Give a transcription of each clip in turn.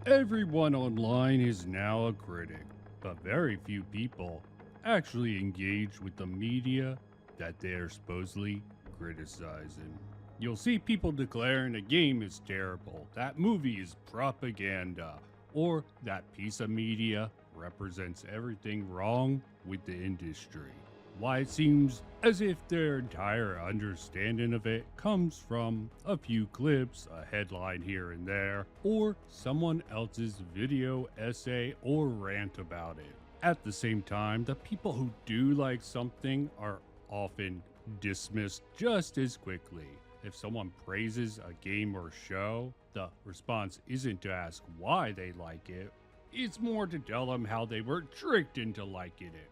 Everyone online is now a critic, but very few people actually engage with the media that they are supposedly criticizing. You'll see people declaring a game is terrible, that movie is propaganda, or that piece of media represents everything wrong with the industry. Why it seems as if their entire understanding of it comes from a few clips, a headline here and there, or someone else's video essay or rant about it. At the same time, the people who do like something are often dismissed just as quickly. If someone praises a game or show, the response isn't to ask why they like it, it's more to tell them how they were tricked into liking it.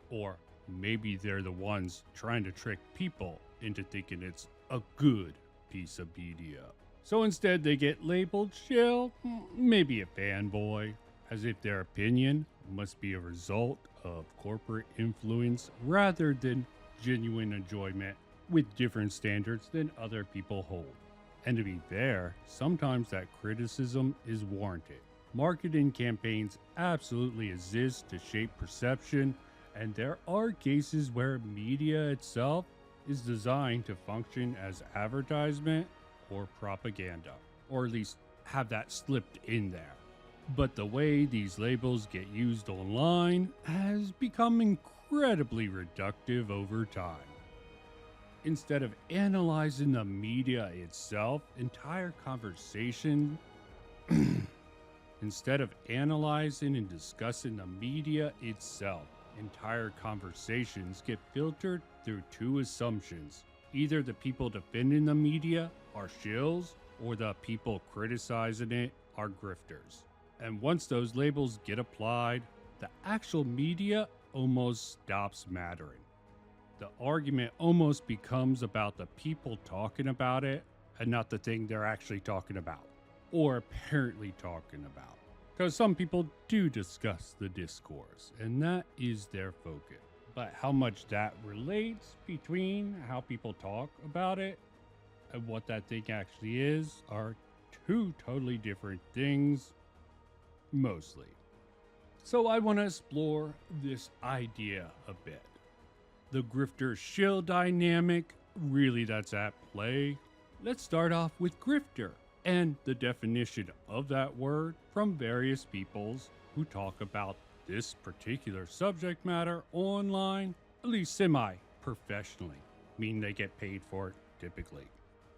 Or maybe they're the ones trying to trick people into thinking it's a good piece of media. So instead, they get labeled shill, maybe a fanboy, as if their opinion must be a result of corporate influence rather than genuine enjoyment with different standards than other people hold. And to be fair, sometimes that criticism is warranted. Marketing campaigns absolutely exist to shape perception, and there are cases where media itself is designed to function as advertisement or propaganda, or at least have that slipped in there. But the way these labels get used online has become incredibly reductive over time. Instead of analyzing the media itself, entire conversation instead of analyzing and discussing the media itself, entire conversations get filtered through two assumptions. Either the people defending the media are shills, or the people criticizing it are grifters. And once those labels get applied, the actual media almost stops mattering. The argument almost becomes about the people talking about it and not the thing they're actually talking about, or apparently talking about. Because some people do discuss the discourse, and that is their focus. But how much that relates between how people talk about it and what that thing actually is are two totally different things, mostly. So I want to explore this idea a bit. The grifter shill dynamic, really that's at play. Let's start off with grifter and the definition of that word from various peoples who talk about this particular subject matter online, at least semi-professionally, meaning they get paid for it typically.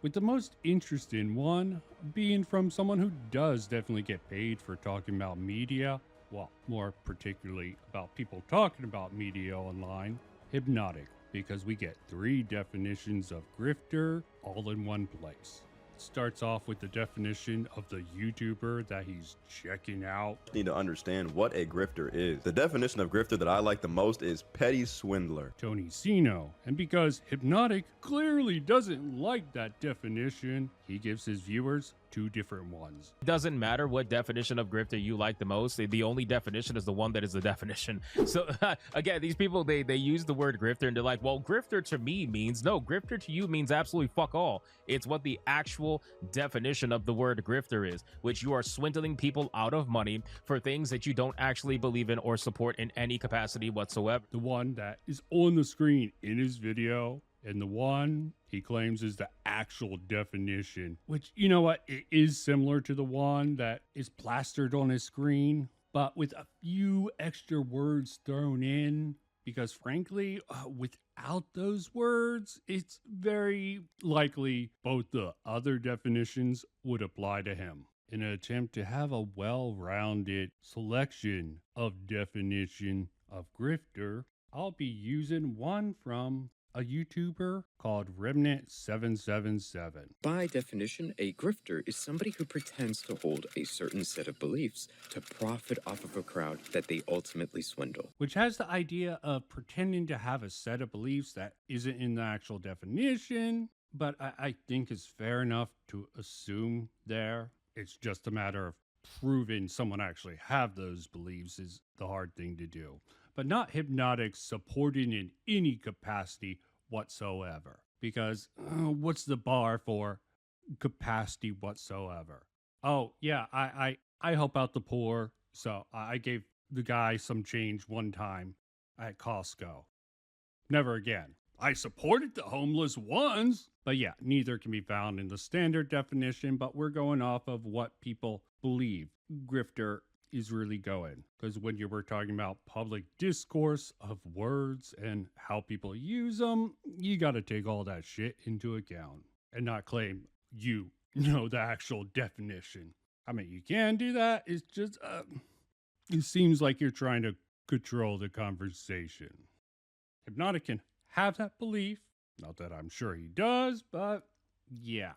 With the most interesting one being from someone who does definitely get paid for talking about media, well, more particularly about people talking about media online, Hypnotic, because we get three definitions of grifter all in one place. Starts off with the definition of the YouTuber that he's checking out. Need to understand what a grifter is. The definition of grifter that I like the most is petty swindler. Tony Ceno. And because Hypnotic clearly doesn't like that definition, he gives his viewers two different ones. It doesn't matter what definition of grifter you like the most. The only definition is the one that is the definition. So again, these people, they use the word grifter and they're like, well, grifter to me means no, grifter to you means absolutely fuck all. It's what the actual definition of the word grifter is, which you are swindling people out of money for things that you don't actually believe in or support in any capacity whatsoever. The one that is on the screen in his video, and the one he claims is the actual definition, which, you know what, it is similar to the one that is plastered on his screen, but with a few extra words thrown in, because frankly, without those words, it's very likely both the other definitions would apply to him. In an attempt to have a well-rounded selection of definition of grifter, I'll be using one from a YouTuber called Remnant777. By definition, a grifter is somebody who pretends to hold a certain set of beliefs to profit off of a crowd that they ultimately swindle. Which has the idea of pretending to have a set of beliefs that isn't in the actual definition, but I think it's fair enough to assume there. It's just a matter of proving someone actually have those beliefs is the hard thing to do. But not Hypnotic supporting in any capacity whatsoever. Because what's the bar for capacity whatsoever? Oh, yeah, I I help out the poor, so I gave the guy some change one time at Costco. Never again. I supported the homeless once. But yeah, neither can be found in the standard definition, but we're going off of what people believe grifter is really going. Because when you were talking about public discourse of words and how people use them, you got to take all that shit into account and not claim you know the actual definition. I mean, you can do that. It's just, it seems like you're trying to control the conversation. Hypnotic can have that belief. Not that I'm sure he does, but yeah.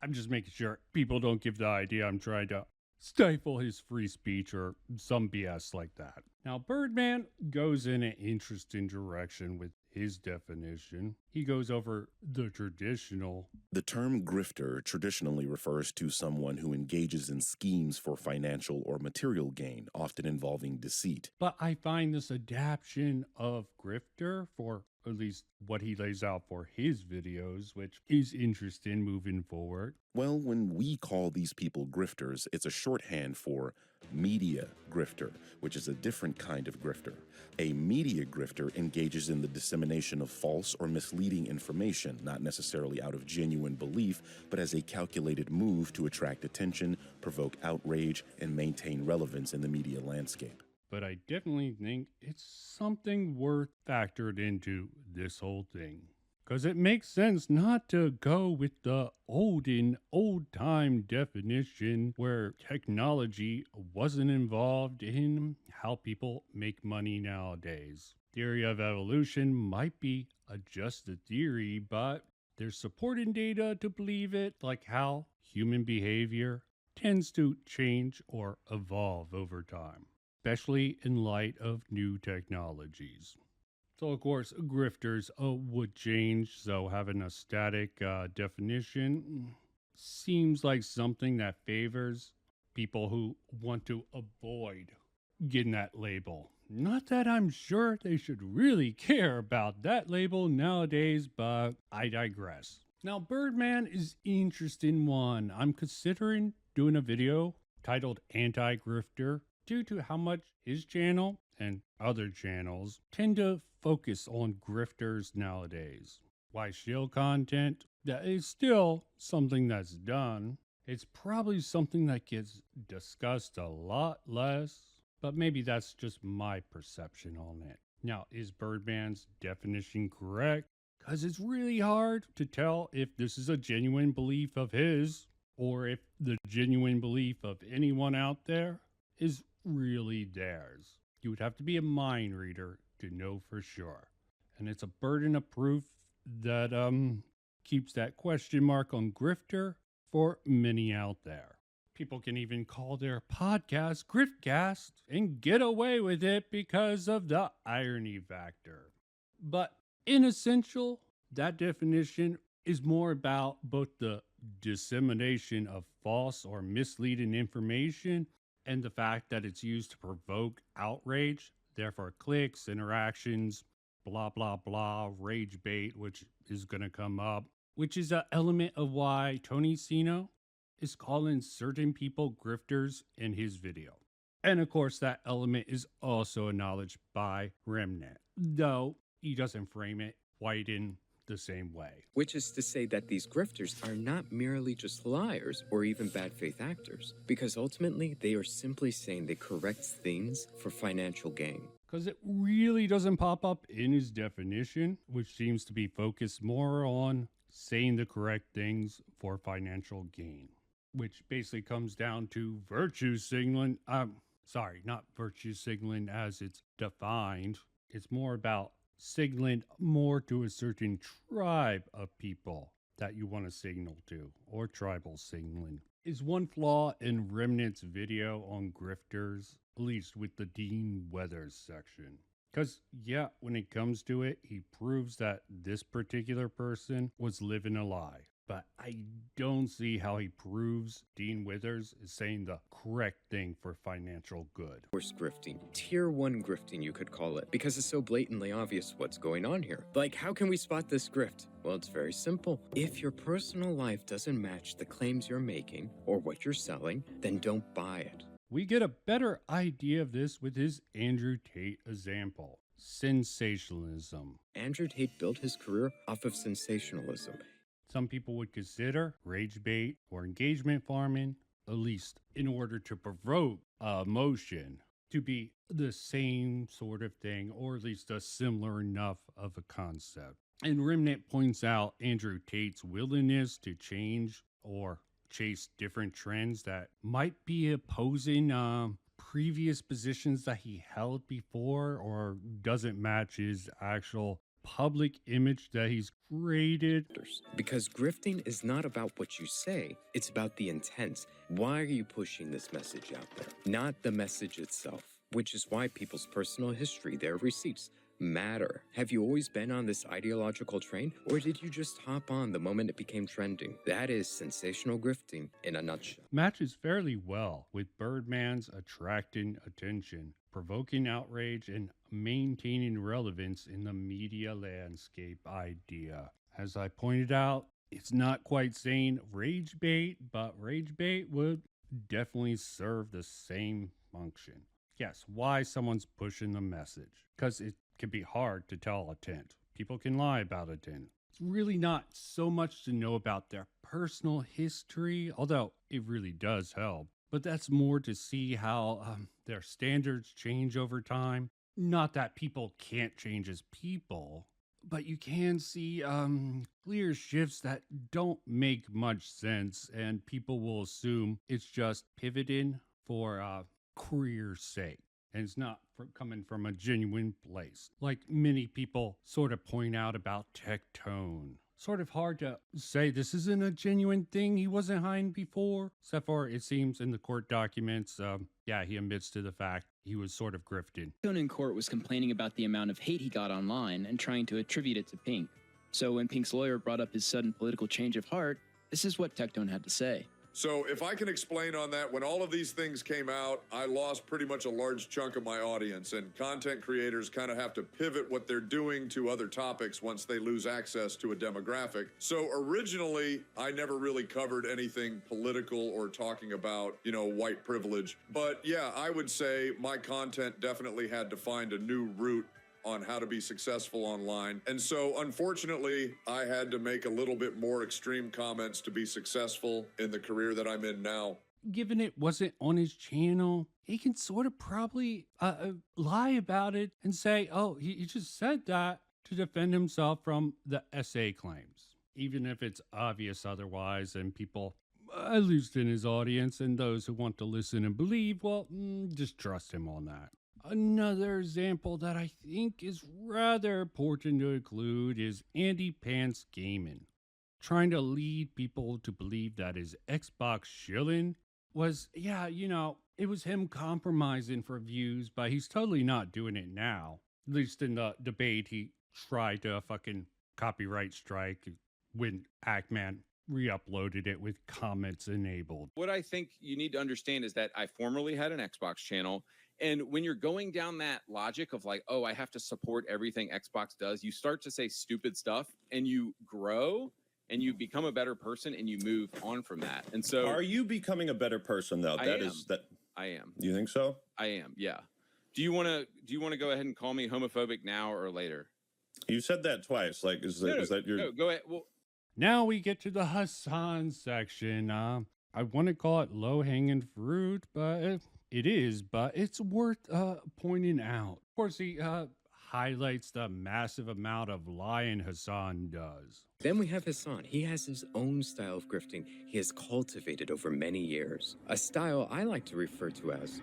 I'm just making sure people don't give the idea I'm trying to stifle his free speech or some BS like that. Now, Birdman goes in an interesting direction with his definition. He goes over the traditional. The term grifter traditionally refers to someone who engages in schemes for financial or material gain, often involving deceit. But I find this adaptation of grifter, for at least what he lays out for his videos, which is interesting moving forward. Well, when we call these people grifters, it's a shorthand for media grifter, which is a different kind of grifter. A media grifter engages in the dissemination of false or misleading information, not necessarily out of genuine belief, but as a calculated move to attract attention, provoke outrage, and maintain relevance in the media landscape. But I definitely think it's something worth factored into this whole thing. Because it makes sense not to go with the old-time definition where technology wasn't involved in how people make money nowadays. Theory of evolution might be just a theory, but there's supporting data to believe it, like how human behavior tends to change or evolve over time, especially in light of new technologies. So, of course, grifters would change, so having a static definition seems like something that favors people who want to avoid getting that label. Not that I'm sure they should really care about that label nowadays, but I digress. Now, Birdman is an interesting one. I'm considering doing a video titled Anti-Grifter due to how much his channel and other channels tend to focus on grifters nowadays. Why shill content? That is still something that's done. It's probably something that gets discussed a lot less, but maybe that's just my perception on it. Now, is Birdman's definition correct? Because it's really hard to tell if this is a genuine belief of his or if the genuine belief of anyone out there is really theirs. You would have to be a mind reader to know for sure. And it's a burden of proof that keeps that question mark on grifter for many out there. People can even call their podcast Griftcast and get away with it because of the irony factor. But in essential, that definition is more about both the dissemination of false or misleading information and the fact that it's used to provoke outrage, therefore clicks, interactions, blah, blah, blah, rage bait, which is going to come up, which is an element of why Tony Ceno is calling certain people grifters in his video. And of course, that element is also acknowledged by Remnant, though he doesn't frame it quite in the same way. Which is to say that these grifters are not merely just liars or even bad faith actors, because ultimately they are simply saying the correct things for financial gain. Because it really doesn't pop up in his definition, which seems to be focused more on saying the correct things for financial gain, which basically comes down to virtue signaling. Sorry, not virtue signaling as it's defined. It's more about signaling more to a certain tribe of people that you want to signal to, or tribal signaling. Is one flaw in Remnant's video on grifters, at least with the Dean Weathers section. Because, yeah, when it comes to it, he proves that this particular person was living a lie. but I don't see how he proves Dean Withers is saying the correct thing for financial good. Worse grifting. Tier 1 grifting, you could call it, because it's so blatantly obvious what's going on here. Like, how can we spot this grift? Well, it's very simple. If your personal life doesn't match the claims you're making or what you're selling, then don't buy it. We get a better idea of this with his Andrew Tate example. Sensationalism. Andrew Tate built his career off of sensationalism. Some people would consider rage bait or engagement farming, at least in order to provoke emotion, to be the same sort of thing, or at least a similar enough of a concept. And Remnant points out Andrew Tate's willingness to change or chase different trends that might be opposing previous positions that he held before or doesn't match his actual public image that he's created. Because grifting is not about what you say, it's about the intent. Why are you pushing this message out there? Not the message itself, which is why people's personal history, their receipts, matter. Have you always been on this ideological train, or did you just hop on the moment it became trending? That is sensational grifting in a nutshell. Matches fairly well with Birdman's attracting attention, provoking outrage, and maintaining relevance in the media landscape idea. As I pointed out, it's not quite saying rage bait, but rage bait would definitely serve the same function. Yes, why someone's pushing the message, because it can be hard to tell a tint. People can lie about a tint. It's really not so much to know about their personal history, although it really does help. But that's more to see how their standards change over time. Not that people can't change as people, but you can see clear shifts that don't make much sense, and people will assume it's just pivoting for career's sake. And it's not coming from a genuine place. Like many people sort of point out about Tectone. Sort of hard to say this isn't a genuine thing he wasn't hiding before. Except for it seems in the court documents, he admits to the fact he was sort of grifted. Tectone in court was complaining about the amount of hate he got online and trying to attribute it to Pink. So when Pink's lawyer brought up his sudden political change of heart, this is what Tectone had to say. So if I can explain on that, when all of these things came out, I lost pretty much a large chunk of my audience, and content creators kind of have to pivot what they're doing to other topics once they lose access to a demographic. So originally, I never really covered anything political or talking about, white privilege. But yeah, I would say my content definitely had to find a new route on how to be successful online. And so unfortunately, I had to make a little bit more extreme comments to be successful in the career that I'm in now. Given it wasn't on his channel, he can sort of probably lie about it and say, oh, he just said that to defend himself from the SA claims. Even if it's obvious otherwise, and people, at least in his audience and those who want to listen and believe, well, just trust him on that. Another example that I think is rather important to include is AndyPants gaming. Trying to lead people to believe that his Xbox shilling was, it was him compromising for views, but he's totally not doing it now. At least in the debate, he tried to fucking copyright strike when ActMan re-uploaded it with comments enabled. What I think you need to understand is that I formerly had an Xbox channel. And when you're going down that logic of like, oh, I have to support everything Xbox does, you start to say stupid stuff and you grow and you become a better person and you move on from that. And so are you becoming a better person though? I am. You think so? I am. Yeah. Do you want to go ahead and call me homophobic now or later? You said that twice. Like, is that your... No, go ahead. Well, now we get to the Hassan section. I want to call it low-hanging fruit, but it is, but it's worth pointing out. Of course, he highlights the massive amount of lying Hassan does. Then we have Hassan. He has his own style of grifting he has cultivated over many years. A style I like to refer to as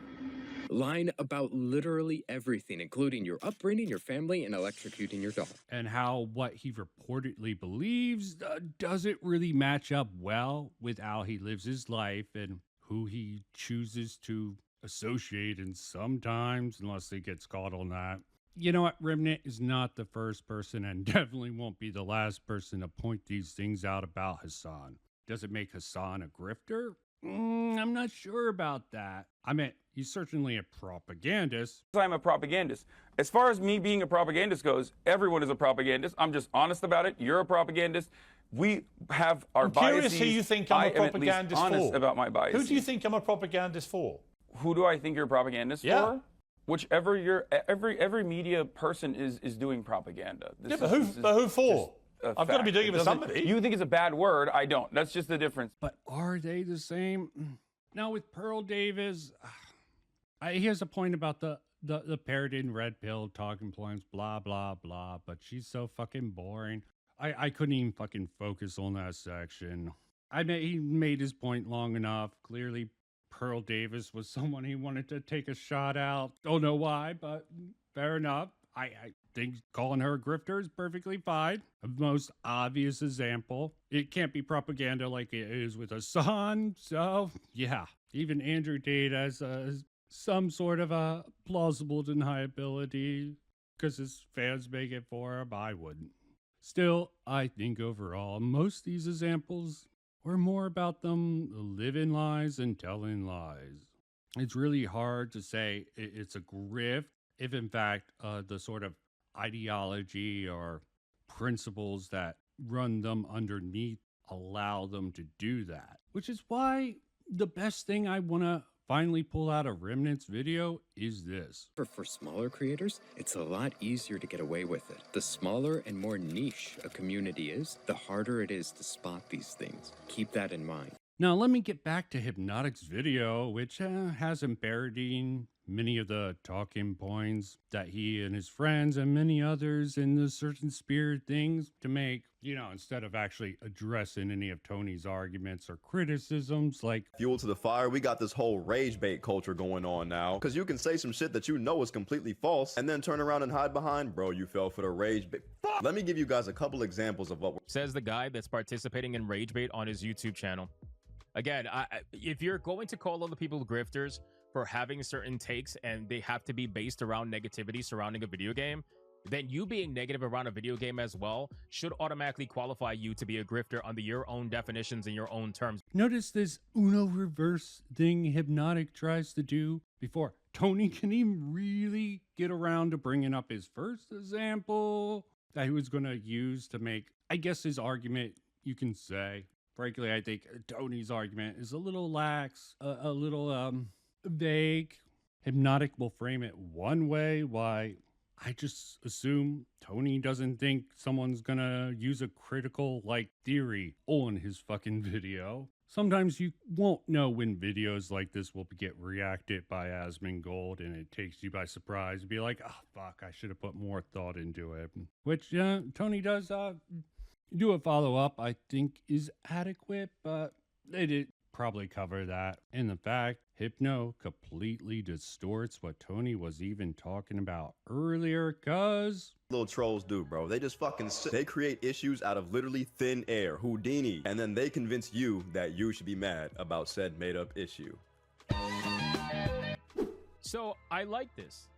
lying about literally everything, including your upbringing, your family, and electrocuting your dog. And how what he reportedly believes doesn't really match up well with how he lives his life and who he chooses to associate, and sometimes, unless he gets caught on that, You know what? Remnant is not the first person and definitely won't be the last person to point these things out about Hassan. Does it make Hassan a grifter? I'm not sure about that. I mean, he's certainly a propagandist. I'm a propagandist. As far as me being a propagandist goes, everyone is a propagandist. I'm just honest about it. You're a propagandist. We have our biases. I'm curious who you think I'm a propagandist I'm honest for. about my biases. Who do you think I'm a propagandist for? Who do I think you're a propagandist for? Whichever every media person is doing propaganda. But who for? I've got to be doing it for somebody. You think it's a bad word. I don't. That's just the difference. But are they the same? Now with Pearl Davis, he has a point about the parroted red pill talking points, blah, blah, blah. But she's so fucking boring. I couldn't even fucking focus on that section. I mean, he made his point long enough. Clearly, Pearl Davis was someone he wanted to take a shot out. Don't know why, but fair enough. I think calling her a grifter is perfectly fine. The most obvious example. It can't be propaganda like it is with Hassan. So, yeah. Even Andrew Tate has some sort of a plausible deniability because his fans make it for him. I wouldn't. Still, I think overall, most of these examples were more about them living lies and telling lies. It's really hard to say it's a grift if, in fact, the sort of ideology or principles that run them underneath allow them to do that. Which is why the best thing I want to finally pull out of Remnant's video is this. For smaller creators, it's a lot easier to get away with it. The smaller and more niche a community is, the harder it is to spot these things. Keep that in mind. Now let me get back to Hypnotic's video, which has him parodying many of the talking points that he and his friends and many others in the certain spirit things to make, instead of actually addressing any of Tony's arguments or criticisms. Like, fuel to the fire, we got this whole rage bait culture going on now, because you can say some shit that you know is completely false and then turn around and hide behind, bro, you fell for the rage bait. Let me give you guys a couple examples of what says the guy that's participating in rage bait on his YouTube channel. Again, if you're going to call other people grifters for having certain takes and they have to be based around negativity surrounding a video game, then you being negative around a video game as well should automatically qualify you to be a grifter under your own definitions and your own terms. Notice this Uno reverse thing Hypnotic tries to do before Tony can even really get around to bringing up his first example that he was going to use to make, I guess, his argument, you can say. Frankly, I think Tony's argument is a little lax, a little vague. Hypnotic will frame it one way, why I just assume Tony doesn't think someone's gonna use a critical, theory on his fucking video. Sometimes you won't know when videos like this will get reacted by Asmongold, and it takes you by surprise and be like, oh, fuck, I should have put more thought into it. Which Tony does do a follow-up, I think, is adequate, but they did probably cover that. And the fact Hypno completely distorts what Tony was even talking about earlier, cuz little trolls do, bro. They just fucking they create issues out of literally thin air, Houdini, and then they convince you that you should be mad about said made-up issue. So I like this.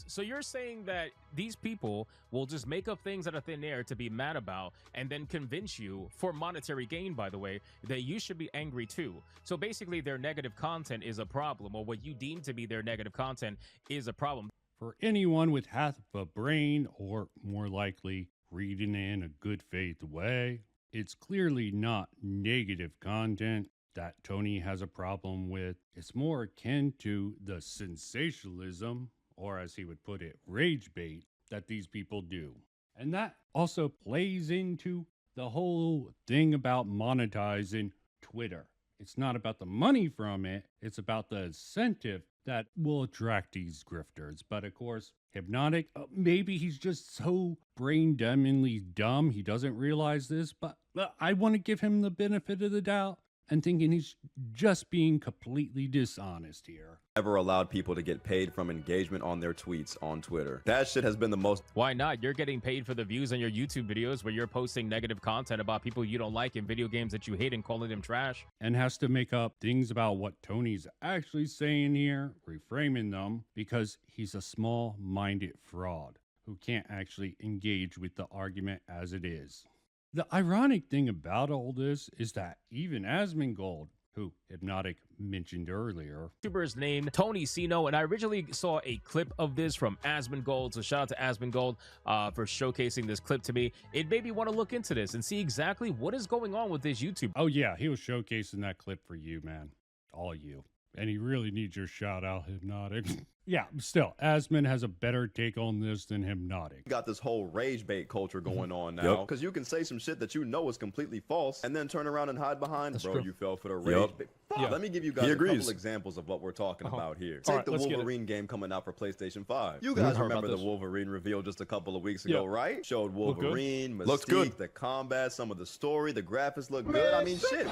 So you're saying that these people will just make up things out of thin air to be mad about and then convince you, for monetary gain, by the way, that you should be angry too. So basically their negative content is a problem, or what you deem to be their negative content is a problem. For anyone with half of a brain, or more likely reading in a good faith way, it's clearly not negative content that Tony has a problem with. It's more akin to the sensationalism, or as he would put it, rage bait, that these people do. And that also plays into the whole thing about monetizing Twitter. It's not about the money from it, it's about the incentive that will attract these grifters. But of course, Hypnotic, maybe he's just so brain-dumbingly dumb he doesn't realize this, but I want to give him the benefit of the doubt and thinking he's just being completely dishonest here. Ever allowed people to get paid from engagement on their tweets on Twitter. That shit has been the most. Why not? You're getting paid for the views on your YouTube videos where you're posting negative content about people you don't like in video games that you hate and calling them trash. And has to make up things about what Tony's actually saying here, reframing them, because he's a small-minded fraud who can't actually engage with the argument as it is. The ironic thing about all this is that even ActManTV, who Hypnotic mentioned earlier, YouTuber's named Tony Ceno, and I originally saw a clip of this from ActManTV, so shout out to ActManTV for showcasing this clip to me. It made me want to look into this and see exactly what is going on with this YouTube. Oh yeah, he was showcasing that clip for you, man. All you. And he really needs your shout out, Hypnotic. Yeah, still, Asman has a better take on this than Hypnotic. Got this whole rage bait culture going on now. Because you can say some shit that you know is completely false and then turn around and hide behind, bro, you fell for the rage bait. Let me give you guys a couple examples of what we're talking about here. Take the Wolverine game coming out for PlayStation 5. You guys remember the Wolverine reveal just a couple of weeks ago, right? Showed Wolverine, Mystique, the combat, some of the story, the graphics look good. I mean, shit.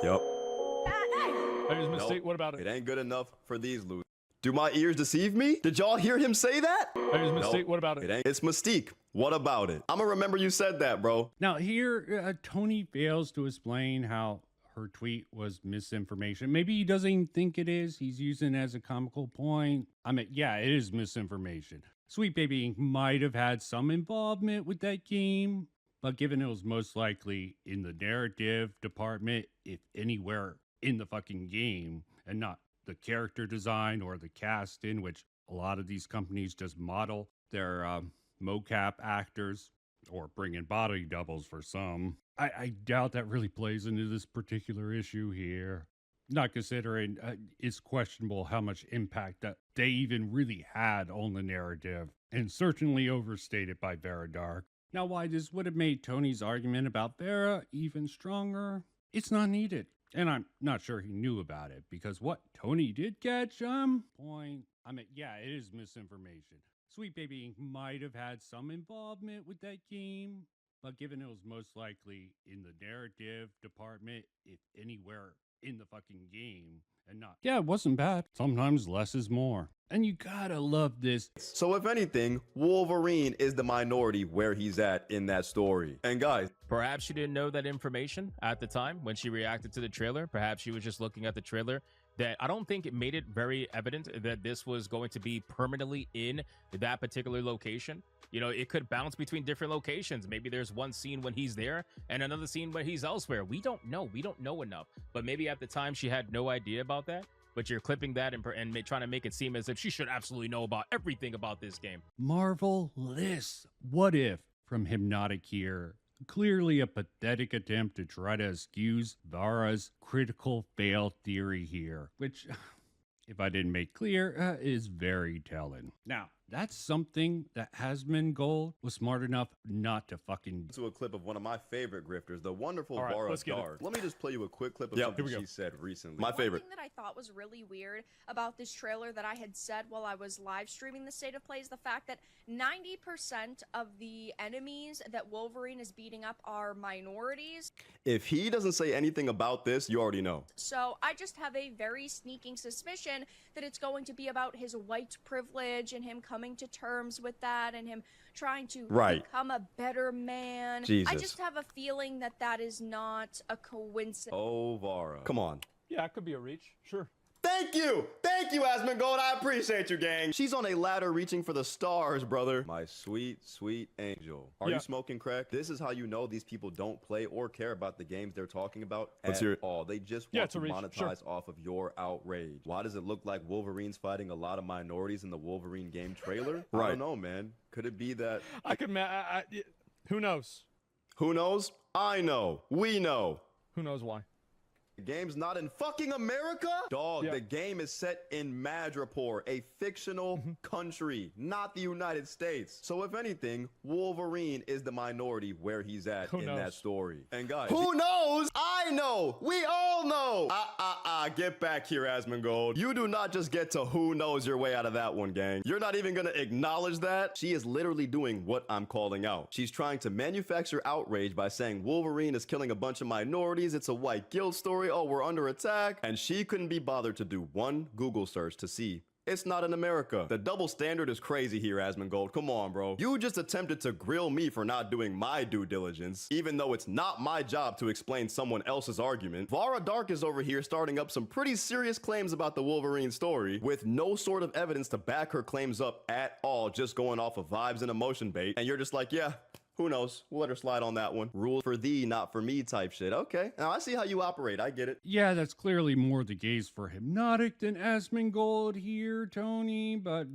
Nope. What about it? It ain't good enough for these losers. Do my ears deceive me? Did y'all hear him say that? Mystique. What about it? It's Mystique. What about it? I'm gonna remember you said that, bro. Now here, Tony fails to explain how her tweet was misinformation. Maybe he doesn't even think it is. He's using it as a comical point. I mean, yeah, it is misinformation. Sweet Baby Inc. might have had some involvement with that game, but given it was most likely in the narrative department, if anywhere in the fucking game, and not the character design or the cast, in which a lot of these companies just model their mocap actors or bring in body doubles for some. I doubt that really plays into this particular issue here. Not considering it's questionable how much impact that they even really had on the narrative, and certainly overstated by Vera Dark. Now, why this would have made Tony's argument about Vera even stronger, it's not needed. And I'm not sure he knew about it, because what Tony did catch, point. I mean, yeah, it is misinformation. Sweet Baby Inc. might have had some involvement with that game, but given it was most likely in the narrative department, if anywhere in the fucking game, and not. Yeah, it wasn't bad. Sometimes less is more. And you gotta love this. So if anything, Wolverine is the minority where he's at in that story. And guys, perhaps she didn't know that information at the time when she reacted to the trailer. Perhaps she was just looking at the trailer. That I don't think it made it very evident that this was going to be permanently in that particular location. You know, it could bounce between different locations. Maybe there's one scene when he's there and another scene when he's elsewhere. We don't know. We don't know enough. But maybe at the time she had no idea about that. But you're clipping that and trying to make it seem as if she should absolutely know about everything about this game. Marvelous. What if from Hypnotic here? Clearly a pathetic attempt to try to excuse Vara's critical fail theory here, which, if I didn't make clear, is very telling. Now, that's something that ActManTV was smart enough not to fucking... To a clip of one of my favorite grifters, the wonderful Vara Dark. Let me just play you a quick clip of something she said recently. My favorite. One thing that I thought was really weird about this trailer that I had said while I was live streaming the State of Play is the fact that 90% of the enemies that Wolverine is beating up are minorities. If he doesn't say anything about this, you already know. So I just have a very sneaking suspicion that it's going to be about his white privilege and him coming to terms with that and him trying to become a better man. I just have a feeling that that is not a coincidence. Oh, Vara. Come on. Yeah, it could be a reach. Sure. Thank you, ActManTV. I appreciate you, gang. She's on a ladder reaching for the stars, brother. My sweet, sweet angel. Are you smoking crack? This is how you know these people don't play or care about the games they're talking about at all. They just want to monetize off of your outrage. Why does it look like Wolverine's fighting a lot of minorities in the Wolverine game trailer? I don't know, man. Could it be that... Who knows? Who knows? I know. We know. Who knows why? The game's not in fucking America? Dog, the game is set in Madripoor, a fictional country, not the United States. So if anything, Wolverine is the minority where he's at in that story. And guys, who knows? I know. We all know. Nah, get back here, Asmongold. You do not just get to who knows your way out of that one, gang. You're not even gonna acknowledge that. She is literally doing what I'm calling out. She's trying to manufacture outrage by saying Wolverine is killing a bunch of minorities. It's a white guilt story. Oh, we're under attack. And she couldn't be bothered to do one Google search to see it's not in America. The double standard is crazy here, Asmongold. Come on, bro. You just attempted to grill me for not doing my due diligence, even though it's not my job to explain someone else's argument. Vara Dark is over here starting up some pretty serious claims about the Wolverine story with no sort of evidence to back her claims up at all, just going off of vibes and emotion bait. And you're just like, yeah, who knows? We'll let her slide on that one. Rules for thee, not for me type shit. Okay. Now I see how you operate. I get it. Yeah, that's clearly more the gaze for Hypnotic than Asmongold here, Tony, but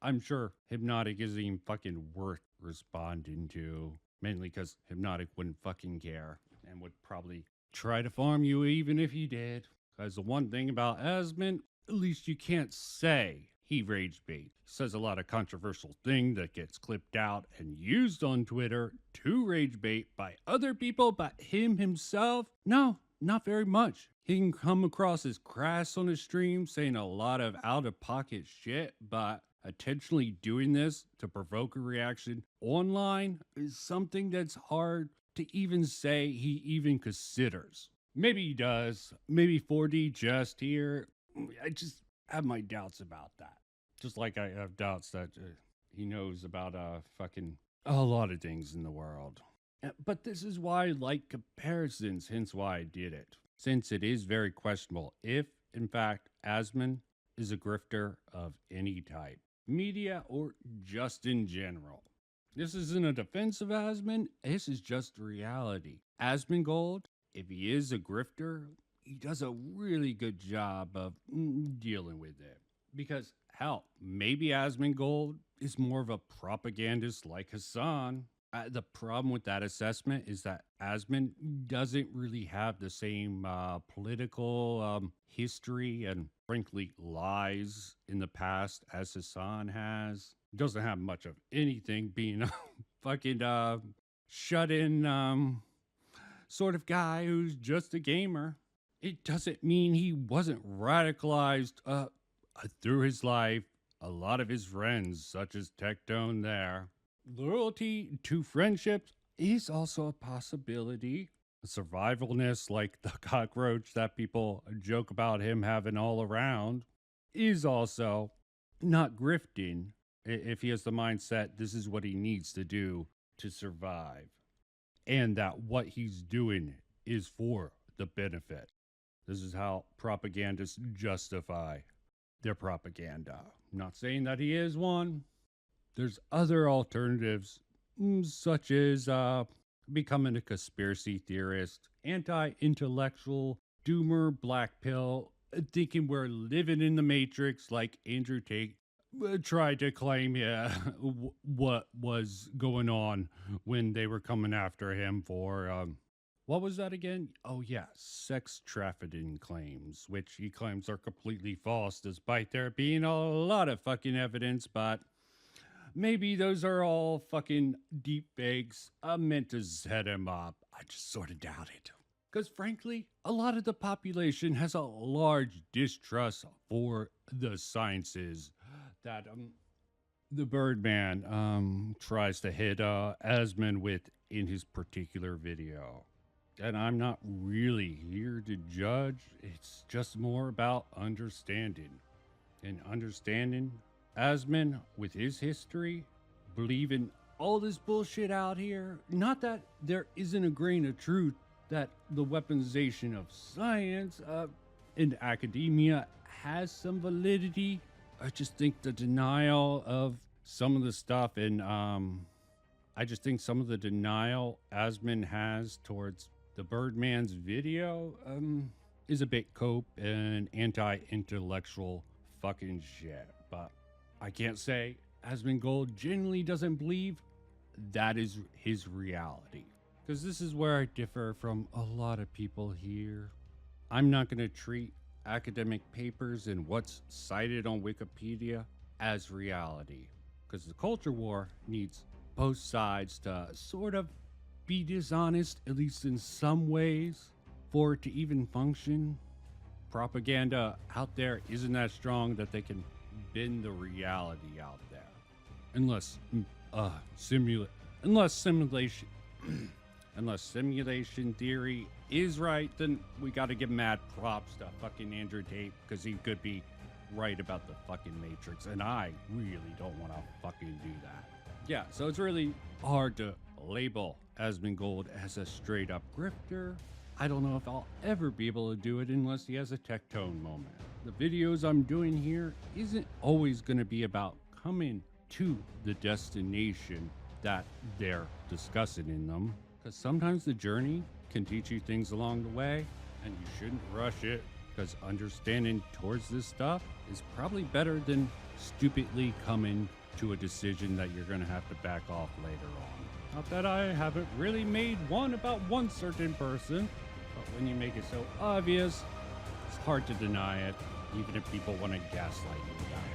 I'm sure Hypnotic isn't even fucking worth responding to. Mainly because Hypnotic wouldn't fucking care and would probably try to farm you even if he did. Because the one thing about Asmon, at least you can't say he rage bait. He says a lot of controversial thing that gets clipped out and used on Twitter to rage bait by other people, but him himself, no, not very much. He can come across as crass on his stream, saying a lot of out-of-pocket shit, but intentionally doing this to provoke a reaction online is something that's hard to even say he even considers. Maybe he does. Maybe 4D just here. I just have my doubts about that. Just like I have doubts that he knows about fucking a lot of things in the world. But this is why I like comparisons, hence why I did it. Since it is very questionable if, in fact, Asmon is a grifter of any type, media or just in general. This isn't a defense of Asmon, this is just reality. Asmongold, if he is a grifter, he does a really good job of dealing with it. Because, hell, maybe Asmongold is more of a propagandist like Hassan. The problem with that assessment is that Asmon doesn't really have the same political history and, frankly, lies in the past as Hassan has. Doesn't have much of anything, being a fucking shut-in sort of guy who's just a gamer. It doesn't mean he wasn't radicalized through his life. A lot of his friends, such as Tectone there. Loyalty to friendships is also a possibility. Survivalness, like the cockroach that people joke about him having all around, is also not grifting if he has the mindset this is what he needs to do to survive. And that what he's doing is for the benefit. This is how propagandists justify their propaganda. I'm not saying that he is one. There's other alternatives, such as becoming a conspiracy theorist, anti-intellectual, doomer, black pill, thinking we're living in the Matrix like Andrew Tate tried to claim what was going on when they were coming after him for, what was that again? Oh yeah, sex trafficking claims, which he claims are completely false despite there being a lot of fucking evidence, but maybe those are all fucking deep fakes meant to set him up. I just sort of doubt it. Because frankly, a lot of the population has a large distrust for the sciences that the Birdman tries to hit Asmon with in his particular video. And I'm not really here to judge. It's just more about understanding. And understanding Asmon, with his history, believing all this bullshit out here, not that there isn't a grain of truth that the weaponization of science in academia has some validity. I just think the denial of some of the stuff and I just think some of the denial Asmon has towards the Birdman's video is a bit cope and anti-intellectual fucking shit. But I can't say Asmongold genuinely doesn't believe that is his reality. Because this is where I differ from a lot of people here. I'm not going to treat academic papers and what's cited on Wikipedia as reality. Because the culture war needs both sides to sort of be dishonest, at least in some ways, for it to even function. propaganda out there isn't that strong that they can bend the reality out there. Unless simulation theory is right, then we gotta give mad props to fucking Andrew Tate, because he could be right about the fucking Matrix, and I really don't want to fucking do that. Yeah, so it's really hard to label Asmongold as a straight up grifter. I don't know if I'll ever be able to do it unless he has a Tectone moment. The videos I'm doing here isn't always going to be about coming to the destination that they're discussing in them, because sometimes the journey can teach you things along the way, and you shouldn't rush it, because understanding towards this stuff is probably better than stupidly coming to a decision that you're going to have to back off later on. Not that I haven't really made one about one certain person, but when you make it so obvious, it's hard to deny it, even if people want to gaslight you about it.